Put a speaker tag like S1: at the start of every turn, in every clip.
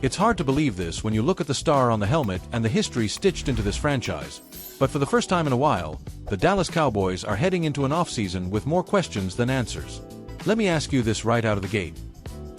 S1: It's hard to believe this when you look at the star on the helmet and the history stitched into this franchise. But for the first time in a while, the Dallas Cowboys are heading into an offseason with more questions than answers. Let me ask you this right out of the gate.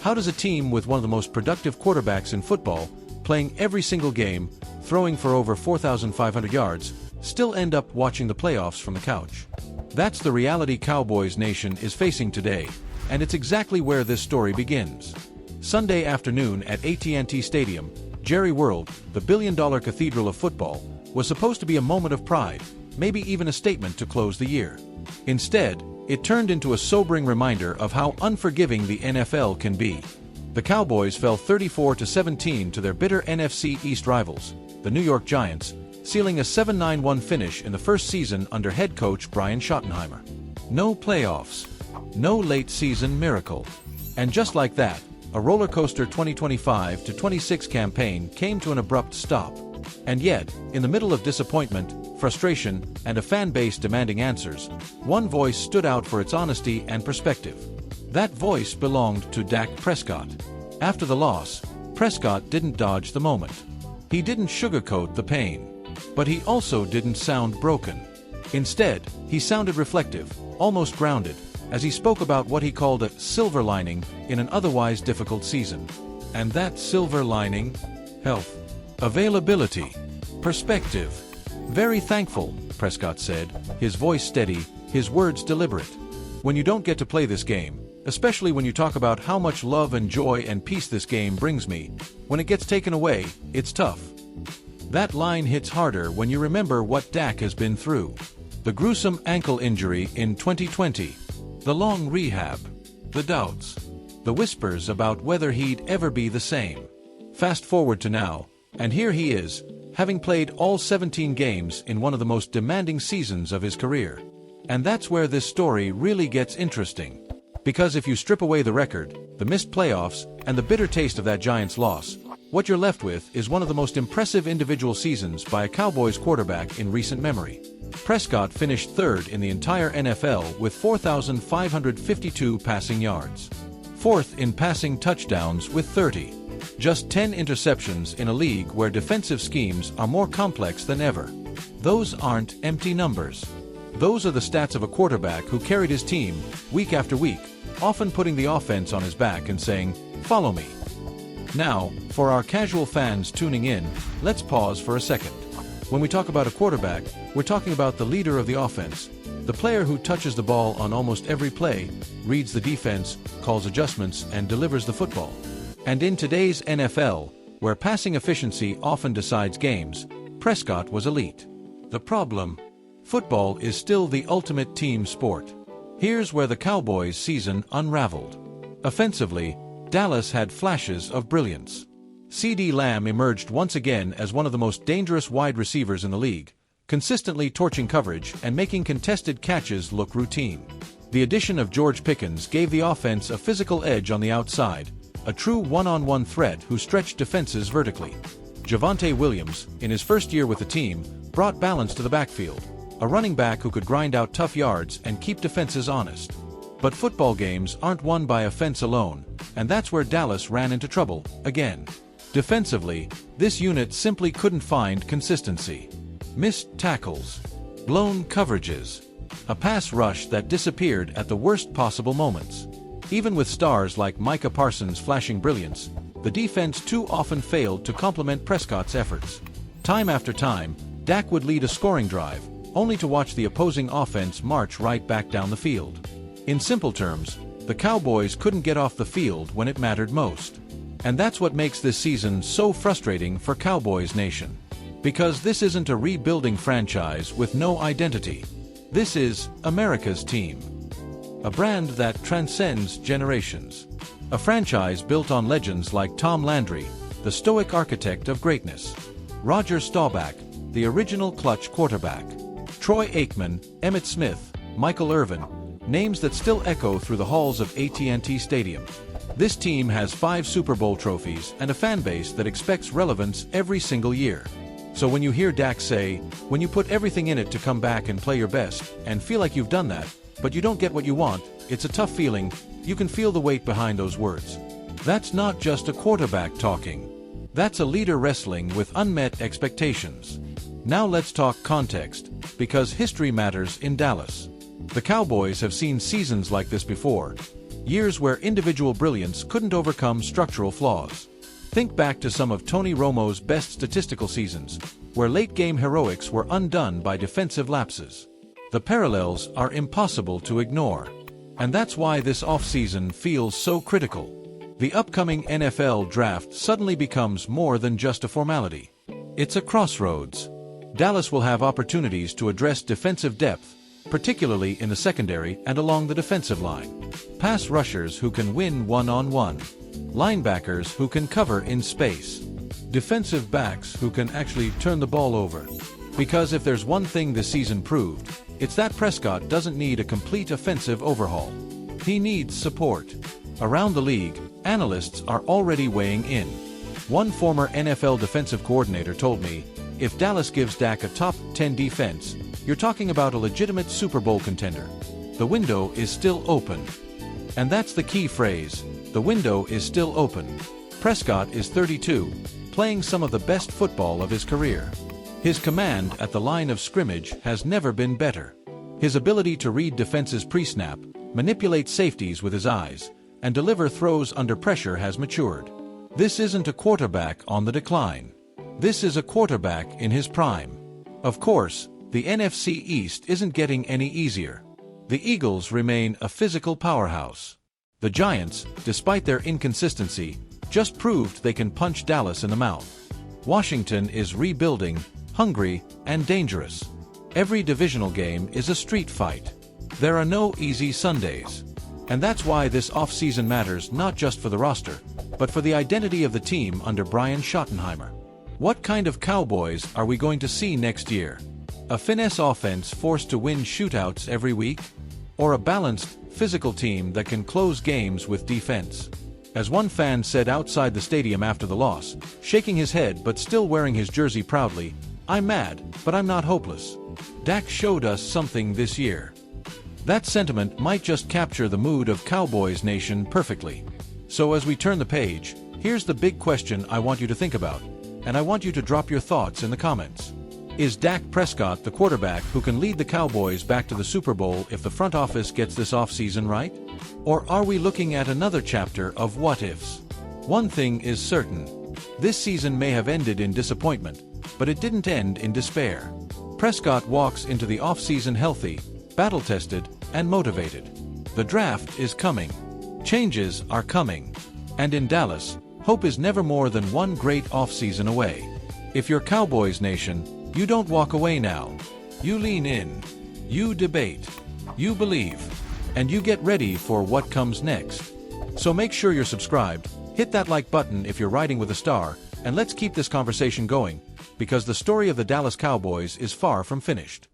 S1: How does a team with one of the most productive quarterbacks in football, playing every single game, throwing for over 4,500 yards, still end up watching the playoffs from the couch? That's the reality Cowboys Nation is facing today, and it's exactly where this story begins. Sunday afternoon at AT&TStadium, Jerry World, the billion-dollar cathedral of football, was supposed to be a moment of pride, maybe even a statement to close the year. Instead, it turned into a sobering reminder of how unforgiving the NFL can be. The Cowboys fell 34-17 to their bitter NFC East rivals, the New York Giants, sealing a 7-9-1 finish in the first season under head coach Brian Schottenheimer. No playoffs. No late-season miracle. And just like that, a roller coaster 2025-26 campaign came to an abrupt stop. And yet, in the middle of disappointment, frustration, and a fan base demanding answers, one voice stood out for its honesty and perspective. That voice belonged to Dak Prescott. After the loss, Prescott didn't dodge the moment. He didn't sugarcoat the pain. But he also didn't sound broken. Instead, he sounded reflective, almost grounded, as he spoke about what he called a silver lining in an otherwise difficult season. And that silver lining? Health. Availability. Perspective. Very thankful, Prescott said, his voice steady, his words deliberate. When you don't get to play this game, especially when you talk about how much love and joy and peace this game brings me, when it gets taken away, it's tough. That line hits harder when you remember what Dak has been through. The gruesome ankle injury in 2020, the long rehab, the doubts, the whispers about whether he'd ever be the same. Fast forward to now, and here he is, having played all 17 games in one of the most demanding seasons of his career. And that's where this story really gets interesting. Because if you strip away the record, the missed playoffs, and the bitter taste of that Giants loss, what you're left with is one of the most impressive individual seasons by a Cowboys quarterback in recent memory. Prescott finished third in the entire NFL with 4,552 passing yards. Fourth in passing touchdowns with 30. Just 10 interceptions in a league where defensive schemes are more complex than ever. Those aren't empty numbers. Those are the stats of a quarterback who carried his team, week after week, often putting the offense on his back and saying, "Follow me." Now, for our casual fans tuning in, let's pause for a second. When we talk about a quarterback, we're talking about the leader of the offense, the player who touches the ball on almost every play, reads the defense, calls adjustments, and delivers the football. And in today's NFL, where passing efficiency often decides games, Prescott was elite. The problem? Football is still the ultimate team sport. Here's where the Cowboys' season unraveled. Offensively, Dallas had flashes of brilliance. CeeDee Lamb emerged once again as one of the most dangerous wide receivers in the league, consistently torching coverage and making contested catches look routine. The addition of George Pickens gave the offense a physical edge on the outside, a true one-on-one threat who stretched defenses vertically. Javonte Williams, in his first year with the team, brought balance to the backfield, a running back who could grind out tough yards and keep defenses honest. But football games aren't won by offense alone, and that's where Dallas ran into trouble, again. Defensively, this unit simply couldn't find consistency. Missed tackles, blown coverages, a pass rush that disappeared at the worst possible moments. Even with stars like Micah Parsons flashing brilliance, the defense too often failed to complement Prescott's efforts. Time after time, Dak would lead a scoring drive, only to watch the opposing offense march right back down the field. In simple terms, the Cowboys couldn't get off the field when it mattered most. And that's what makes this season so frustrating for Cowboys Nation. Because this isn't a rebuilding franchise with no identity. This is America's team. A brand that transcends generations. A franchise built on legends like Tom Landry, the stoic architect of greatness. Roger Staubach, the original clutch quarterback. Troy Aikman, Emmitt Smith, Michael Irvin, names that still echo through the halls of AT&TStadium. This team has 5 Super Bowl trophies and a fan base that expects relevance every single year. So when you hear Dak say, when you put everything in it to come back and play your best, and feel like you've done that, but you don't get what you want, it's a tough feeling. You can feel the weight behind those words. That's not just a quarterback talking. That's a leader wrestling with unmet expectations. Now let's talk context, because history matters in Dallas. The Cowboys have seen seasons like this before, years where individual brilliance couldn't overcome structural flaws. Think back to some of Tony Romo's best statistical seasons, where late-game heroics were undone by defensive lapses. The parallels are impossible to ignore. And that's why this offseason feels so critical. The upcoming NFL draft suddenly becomes more than just a formality. It's a crossroads. Dallas will have opportunities to address defensive depth, particularly in the secondary and along the defensive line. Pass rushers who can win one-on-one. Linebackers who can cover in space. Defensive backs who can actually turn the ball over. Because if there's one thing this season proved, it's that Prescott doesn't need a complete offensive overhaul. He needs support. Around the league, analysts are already weighing in. One former NFL defensive coordinator told me, if Dallas gives Dak a top 10 defense, you're talking about a legitimate Super Bowl contender. The window is still open. And that's the key phrase, the window is still open. Prescott is 32, playing some of the best football of his career. His command at the line of scrimmage has never been better. His ability to read defenses pre-snap, manipulate safeties with his eyes, and deliver throws under pressure has matured. This isn't a quarterback on the decline. This is a quarterback in his prime. Of course, the NFC East isn't getting any easier. The Eagles remain a physical powerhouse. The Giants, despite their inconsistency, just proved they can punch Dallas in the mouth. Washington is rebuilding, hungry, and dangerous. Every divisional game is a street fight. There are no easy Sundays. And that's why this offseason matters not just for the roster, but for the identity of the team under Brian Schottenheimer. What kind of Cowboys are we going to see next year? A finesse offense forced to win shootouts every week? Or a balanced, physical team that can close games with defense? As one fan said outside the stadium after the loss, shaking his head but still wearing his jersey proudly, "I'm mad, but I'm not hopeless. Dak showed us something this year." That sentiment might just capture the mood of Cowboys Nation perfectly. So as we turn the page, here's the big question I want you to think about, and I want you to drop your thoughts in the comments. Is Dak Prescott the quarterback who can lead the Cowboys back to the Super Bowl if the front office gets this offseason right? Or are we looking at another chapter of what-ifs? One thing is certain. This season may have ended in disappointment, but it didn't end in despair. Prescott walks into the offseason healthy, battle-tested, and motivated. The draft is coming. Changes are coming. And in Dallas, hope is never more than one great offseason away. If you're Cowboys Nation, you don't walk away now. You lean in. You debate. You believe. And you get ready for what comes next. So make sure you're subscribed, hit that like button if you're riding with a star, and let's keep this conversation going, because the story of the Dallas Cowboys is far from finished.